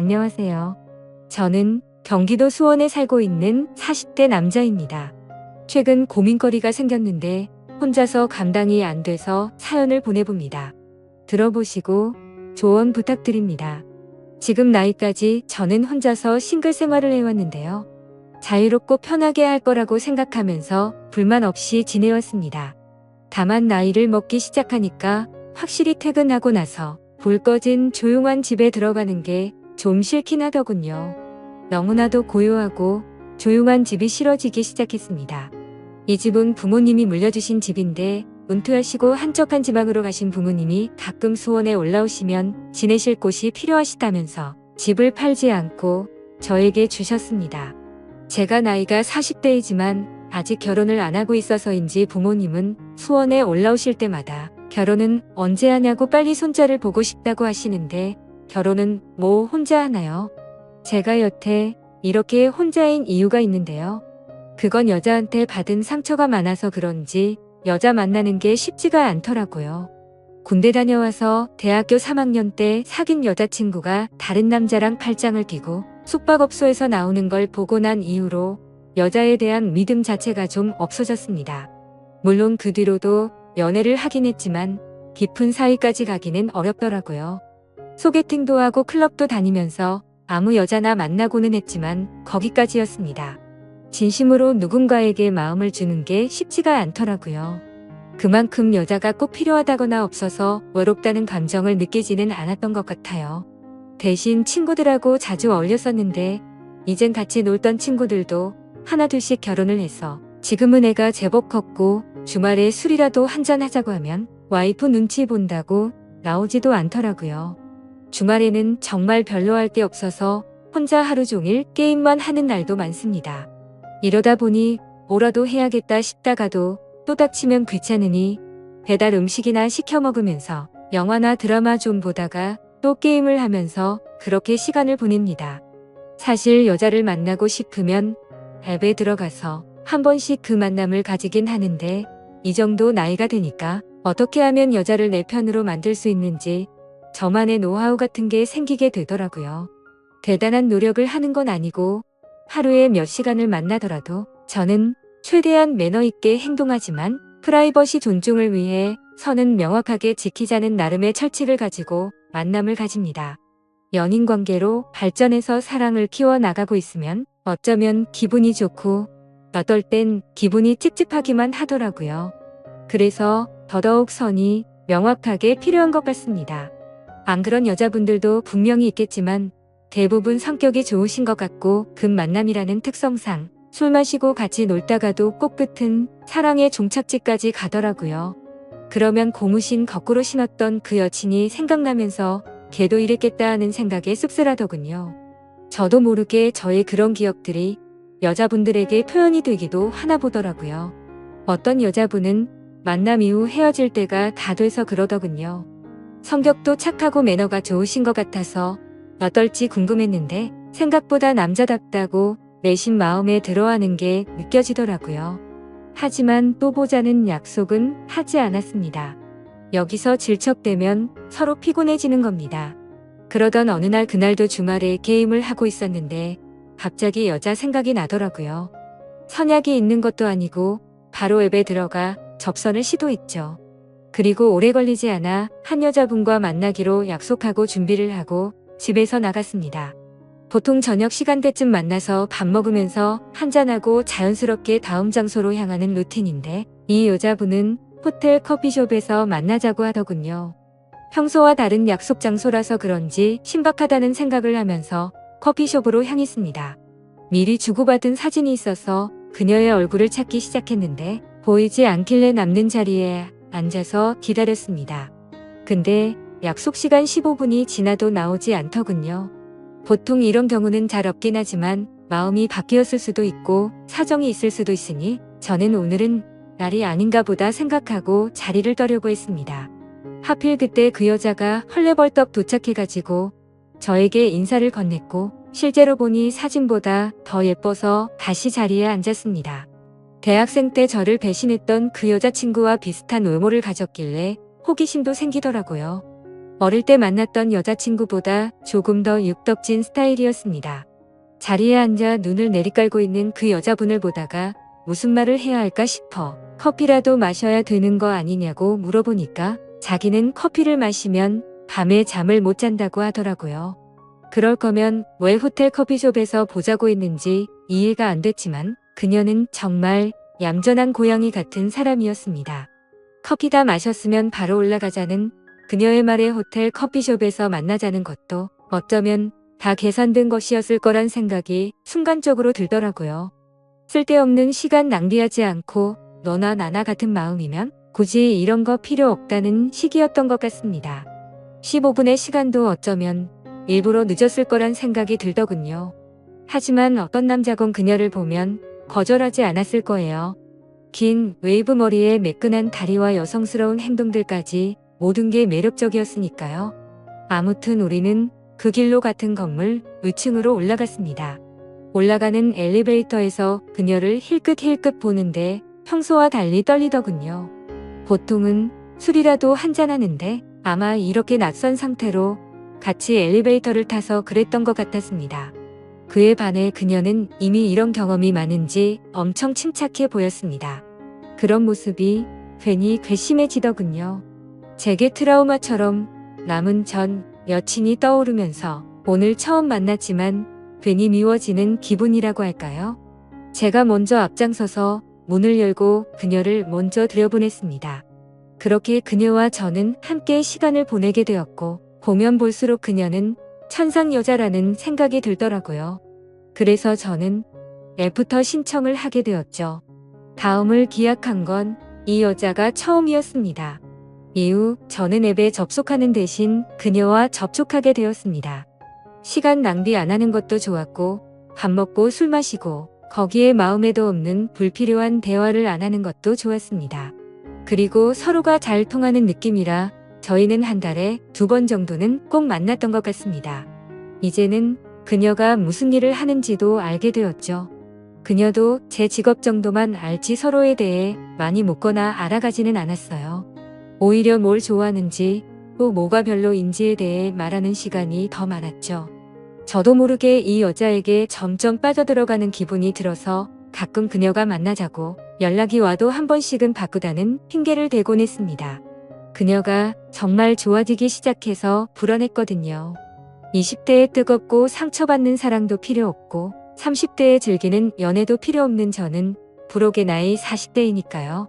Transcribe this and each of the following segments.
안녕하세요. 저는 경기도 수원에 살고 있는 40대 남자입니다. 최근 고민거리가 생겼는데 혼자서 감당이 안 돼서 사연을 보내봅니다. 들어보시고 조언 부탁드립니다. 지금 나이까지 저는 혼자서 싱글 생활을 해왔는데요. 자유롭고 편하게 할 거라고 생각하면서 불만 없이 지내왔습니다. 다만 나이를 먹기 시작하니까 확실히 퇴근하고 나서 불 꺼진 조용한 집에 들어가는 게 좀 싫긴 하더군요. 너무나도 고요하고 조용한 집이 싫어지기 시작했습니다. 이 집은 부모님이 물려주신 집인데 은퇴하시고 한적한 지방으로 가신 부모님이 가끔 수원에 올라오시면 지내실 곳이 필요하시다면서 집을 팔지 않고 저에게 주셨습니다. 제가 나이가 40대이지만 아직 결혼을 안 하고 있어서인지 부모님은 수원에 올라오실 때마다 결혼은 언제 하냐고 빨리 손자를 보고 싶다고 하시는데 결혼은 뭐 혼자 하나요? 제가 여태 이렇게 혼자인 이유가 있는데요. 그건 여자한테 받은 상처가 많아서 그런지 여자 만나는 게 쉽지가 않더라고요. 군대 다녀와서 대학교 3학년 때 사귄 여자친구가 다른 남자랑 팔짱을 끼고 숙박업소에서 나오는 걸 보고 난 이후로 여자에 대한 믿음 자체가 좀 없어졌습니다. 물론 그 뒤로도 연애를 하긴 했지만 깊은 사이까지 가기는 어렵더라고요. 소개팅도 하고 클럽도 다니면서 아무 여자나 만나고는 했지만 거기까지였습니다. 진심으로 누군가에게 마음을 주는 게 쉽지가 않더라고요. 그만큼 여자가 꼭 필요하다거나 없어서 외롭다는 감정을 느끼지는 않았던 것 같아요. 대신 친구들하고 자주 어울렸었는데 이젠 같이 놀던 친구들도 하나둘씩 결혼을 해서 지금은 애가 제법 컸고 주말에 술이라도 한잔 하자고 하면 와이프 눈치 본다고 나오지도 않더라고요. 주말에는 정말 별로 할 게 없어서 혼자 하루 종일 게임만 하는 날도 많습니다. 이러다 보니 뭐라도 해야겠다 싶다가도 또 닥치면 귀찮으니 배달 음식이나 시켜 먹으면서 영화나 드라마 좀 보다가 또 게임을 하면서 그렇게 시간을 보냅니다. 사실 여자를 만나고 싶으면 앱에 들어가서 한 번씩 그 만남을 가지긴 하는데 이 정도 나이가 되니까 어떻게 하면 여자를 내 편으로 만들 수 있는지 저만의 노하우 같은 게 생기게 되더라고요. 대단한 노력을 하는 건 아니고 하루에 몇 시간을 만나더라도 저는 최대한 매너 있게 행동하지만 프라이버시 존중을 위해 선은 명확하게 지키자는 나름의 철칙을 가지고 만남을 가집니다. 연인 관계로 발전해서 사랑을 키워나가고 있으면 어쩌면 기분이 좋고 어떨 땐 기분이 찝찝하기만 하더라고요. 그래서 더더욱 선이 명확하게 필요한 것 같습니다. 안 그런 여자분들도 분명히 있겠지만 대부분 성격이 좋으신 것 같고 급 만남이라는 특성상 술 마시고 같이 놀다가도 꼭 끝은 사랑의 종착지까지 가더라고요. 그러면 고무신 거꾸로 신었던 그 여친이 생각나면서 걔도 이랬겠다 하는 생각에 씁쓸하더군요. 저도 모르게 저의 그런 기억들이 여자분들에게 표현이 되기도 하나 보더라고요. 어떤 여자분은 만남 이후 헤어질 때가 다 돼서 그러더군요. 성격도 착하고 매너가 좋으신 것 같아서 어떨지 궁금했는데 생각보다 남자답다고 내심 마음에 들어하는 게 느껴지더라고요. 하지만 또 보자는 약속은 하지 않았습니다. 여기서 질척대면 서로 피곤해지는 겁니다. 그러던 어느 날 그날도 주말에 게임을 하고 있었는데 갑자기 여자 생각이 나더라고요. 선약이 있는 것도 아니고 바로 앱에 들어가 접선을 시도했죠. 그리고 오래 걸리지 않아 한 여자분과 만나기로 약속하고 준비를 하고 집에서 나갔습니다. 보통 저녁 시간대쯤 만나서 밥 먹으면서 한잔하고 자연스럽게 다음 장소로 향하는 루틴인데 이 여자분은 호텔 커피숍에서 만나자고 하더군요. 평소와 다른 약속 장소라서 그런지 신박하다는 생각을 하면서 커피숍으로 향했습니다. 미리 주고받은 사진이 있어서 그녀의 얼굴을 찾기 시작했는데 보이지 않길래 남는 자리에 앉아서 기다렸습니다. 근데 약속 시간 15분이 지나도 나오지 않더군요. 보통 이런 경우는 잘 없긴 하지만 마음이 바뀌었을 수도 있고 사정이 있을 수도 있으니 저는 오늘은 날이 아닌가 보다 생각하고 자리를 떠려고 했습니다. 하필 그때 그 여자가 헐레벌떡 도착해가지고 저에게 인사를 건넸고 실제로 보니 사진보다 더 예뻐서 다시 자리에 앉았습니다. 대학생 때 저를 배신했던 그 여자친구와 비슷한 외모를 가졌길래 호기심도 생기더라고요. 어릴 때 만났던 여자친구보다 조금 더 육덕진 스타일이었습니다. 자리에 앉아 눈을 내리깔고 있는 그 여자분을 보다가 무슨 말을 해야 할까 싶어 커피라도 마셔야 되는 거 아니냐고 물어보니까 자기는 커피를 마시면 밤에 잠을 못 잔다고 하더라고요. 그럴 거면 왜 호텔 커피숍에서 보자고 했는지 이해가 안 됐지만 그녀는 정말 얌전한 고양이 같은 사람이었습니다. 커피 다 마셨으면 바로 올라가자는 그녀의 말에 호텔 커피숍에서 만나자는 것도 어쩌면 다 계산된 것이었을 거란 생각이 순간적으로 들더라고요. 쓸데없는 시간 낭비하지 않고 너나 나나 같은 마음이면 굳이 이런 거 필요 없다는 시기였던 것 같습니다. 15분의 시간도 어쩌면 일부러 늦었을 거란 생각이 들더군요. 하지만 어떤 남자건 그녀를 보면 거절하지 않았을 거예요. 긴 웨이브 머리에 매끈한 다리와 여성스러운 행동들까지 모든 게 매력적이었으니까요. 아무튼 우리는 그 길로 같은 건물 위층으로 올라갔습니다. 올라가는 엘리베이터에서 그녀를 힐끗힐끗 보는데 평소와 달리 떨리더군요. 보통은 술이라도 한잔하는데 아마 이렇게 낯선 상태로 같이 엘리베이터를 타서 그랬던 것 같았습니다. 그에 반해 그녀는 이미 이런 경험이 많은지 엄청 침착해 보였습니다. 그런 모습이 괜히 괘씸해지더군요. 제게 트라우마처럼 남은 전 여친이 떠오르면서 오늘 처음 만났지만 괜히 미워지는 기분이라고 할까요? 제가 먼저 앞장서서 문을 열고 그녀를 먼저 들여보냈습니다. 그렇게 그녀와 저는 함께 시간을 보내게 되었고 보면 볼수록 그녀는 천상 여자라는 생각이 들더라고요. 그래서 저는 애프터 신청을 하게 되었죠. 다음을 기약한 건 이 여자가 처음이었습니다. 이후 저는 앱에 접속하는 대신 그녀와 접촉하게 되었습니다. 시간 낭비 안 하는 것도 좋았고 밥 먹고 술 마시고 거기에 마음에도 없는 불필요한 대화를 안 하는 것도 좋았습니다. 그리고 서로가 잘 통하는 느낌이라 저희는 한 달에 2번 정도는 꼭 만났던 것 같습니다. 이제는 그녀가 무슨 일을 하는지도 알게 되었죠. 그녀도 제 직업 정도만 알지 서로에 대해 많이 묻거나 알아가지는 않았어요. 오히려 뭘 좋아하는지 또 뭐가 별로인지에 대해 말하는 시간이 더 많았죠. 저도 모르게 이 여자에게 점점 빠져들어가는 기분이 들어서 가끔 그녀가 만나자고 연락이 와도 한 번씩은 바꾸다는 핑계를 대곤 했습니다. 그녀가 정말 좋아지기 시작해서 불안했거든요. 20대에 뜨겁고 상처받는 사랑도 필요 없고 30대에 즐기는 연애도 필요 없는 저는 부록의 나이 40대이니까요.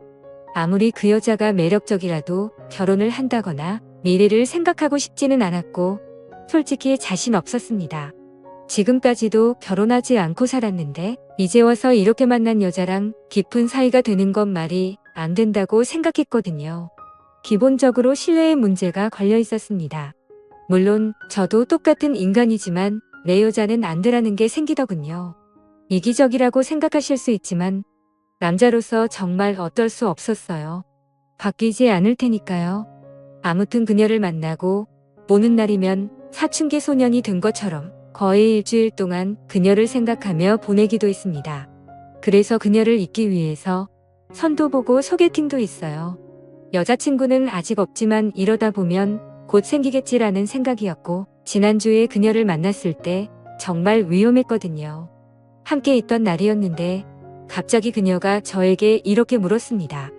아무리 그 여자가 매력적이라도 결혼을 한다거나 미래를 생각하고 싶지는 않았고 솔직히 자신 없었습니다. 지금까지도 결혼하지 않고 살았는데 이제 와서 이렇게 만난 여자랑 깊은 사이가 되는 건 말이 안 된다고 생각했거든요. 기본적으로 신뢰의 문제가 걸려 있었습니다. 물론 저도 똑같은 인간이지만 내 여자는 안 되라는 게 생기더군요. 이기적이라고 생각하실 수 있지만 남자로서 정말 어쩔 수 없었어요. 바뀌지 않을 테니까요. 아무튼 그녀를 만나고 보는 날이면 사춘기 소년이 된 것처럼 거의 일주일 동안 그녀를 생각하며 보내기도 했습니다. 그래서 그녀를 잊기 위해서 선도 보고 소개팅도 했어요. 여자친구는 아직 없지만 이러다 보면 곧 생기겠지라는 생각이었고 지난주에 그녀를 만났을 때 정말 위험했거든요. 함께 있던 날이었는데 갑자기 그녀가 저에게 이렇게 물었습니다.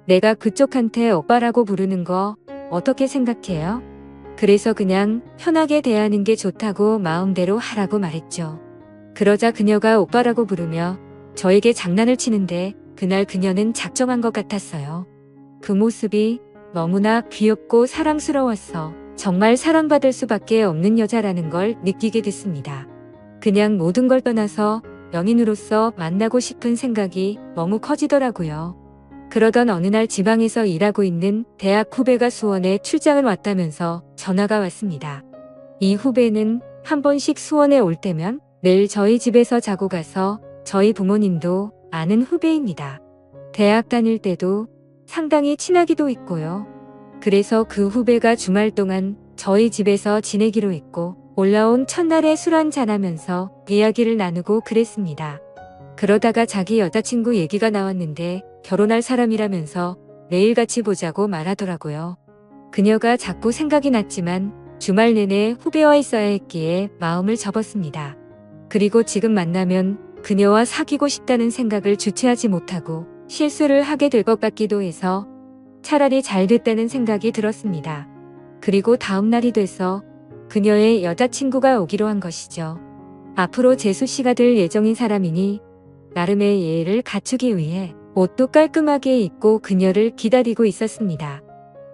내가 그쪽한테 오빠라고 부르는 거 어떻게 생각해요? 그래서 그냥 편하게 대하는 게 좋다고 마음대로 하라고 말했죠. 그러자 그녀가 오빠라고 부르며 저에게 장난을 치는데 그날 그녀는 작정한 것 같았어요. 그 모습이 너무나 귀엽고 사랑스러웠어 정말 사랑받을 수밖에 없는 여자라는 걸 느끼게 됐습니다. 그냥 모든 걸 떠나서 연인으로서 만나고 싶은 생각이 너무 커지더라고요. 그러던 어느 날 지방에서 일하고 있는 대학 후배가 수원에 출장을 왔다면서 전화가 왔습니다. 이 후배는 한 번씩 수원에 올 때면 늘 저희 집에서 자고 가서 저희 부모님도 아는 후배입니다. 대학 다닐 때도 상당히 친하기도 했고요. 그래서 그 후배가 주말 동안 저희 집에서 지내기로 했고 올라온 첫날에 술 한잔하면서 이야기를 나누고 그랬습니다. 그러다가 자기 여자친구 얘기가 나왔는데 결혼할 사람이라면서 내일 같이 보자고 말하더라고요. 그녀가 자꾸 생각이 났지만 주말 내내 후배와 있어야 했기에 마음을 접었습니다. 그리고 지금 만나면 그녀와 사귀고 싶다는 생각을 주체하지 못하고 실수를 하게 될 것 같기도 해서 차라리 잘 됐다는 생각이 들었습니다. 그리고 다음 날이 돼서 그녀의 여자친구가 오기로 한 것이죠. 앞으로 재수 씨가 될 예정인 사람이니 나름의 예의를 갖추기 위해 옷도 깔끔하게 입고 그녀를 기다리고 있었습니다.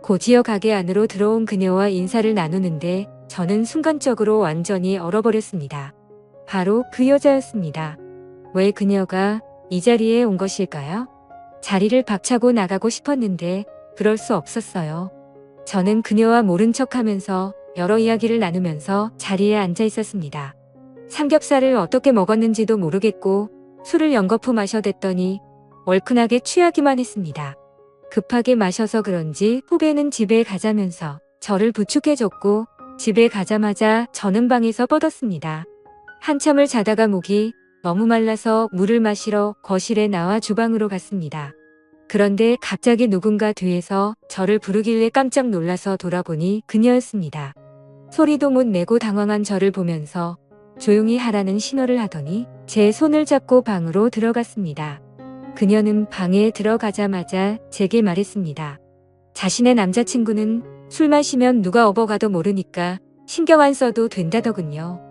고지어 가게 안으로 들어온 그녀와 인사를 나누는데 저는 순간적으로 완전히 얼어버렸습니다. 바로 그 여자였습니다. 왜 그녀가 이 자리에 온 것일까요? 자리를 박차고 나가고 싶었는데 그럴 수 없었어요. 저는 그녀와 모른 척하면서 여러 이야기를 나누면서 자리에 앉아 있었습니다. 삼겹살을 어떻게 먹었는지도 모르겠고 술을 연거푸 마셔댔더니 얼큰하게 취하기만 했습니다. 급하게 마셔서 그런지 후배는 집에 가자면서 저를 부축해줬고 집에 가자마자 저는 방에서 뻗었습니다. 한참을 자다가 목이 너무 말라서 물을 마시러 거실에 나와 주방으로 갔습니다. 그런데 갑자기 누군가 뒤에서 저를 부르길래 깜짝 놀라서 돌아보니 그녀였습니다. 소리도 못 내고 당황한 저를 보면서 조용히 하라는 신호를 하더니 제 손을 잡고 방으로 들어갔습니다. 그녀는 방에 들어가자마자 제게 말했습니다. 자신의 남자친구는 술 마시면 누가 업어가도 모르니까 신경 안 써도 된다더군요.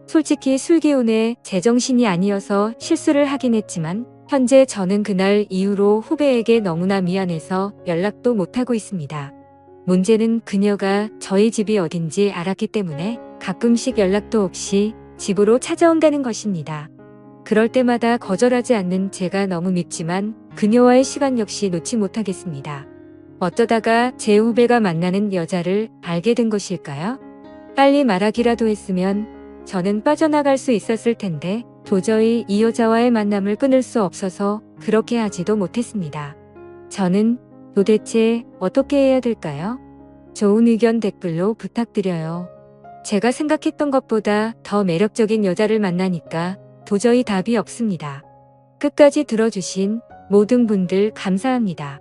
솔직히 술 기운에 제정신이 아니어서 실수를 하긴 했지만 현재 저는 그날 이후로 후배에게 너무나 미안해서 연락도 못하고 있습니다. 문제는 그녀가 저희 집이 어딘지 알았기 때문에 가끔씩 연락도 없이 집으로 찾아온다는 것입니다. 그럴 때마다 거절하지 않는 제가 너무 밉지만 그녀와의 시간 역시 놓지 못하겠습니다. 어쩌다가 제 후배가 만나는 여자를 알게 된 것일까요? 빨리 말하기라도 했으면 저는 빠져나갈 수 있었을 텐데 도저히 이 여자와의 만남을 끊을 수 없어서 그렇게 하지도 못했습니다. 저는 도대체 어떻게 해야 될까요? 좋은 의견 댓글로 부탁드려요. 제가 생각했던 것보다 더 매력적인 여자를 만나니까 도저히 답이 없습니다. 끝까지 들어주신 모든 분들 감사합니다.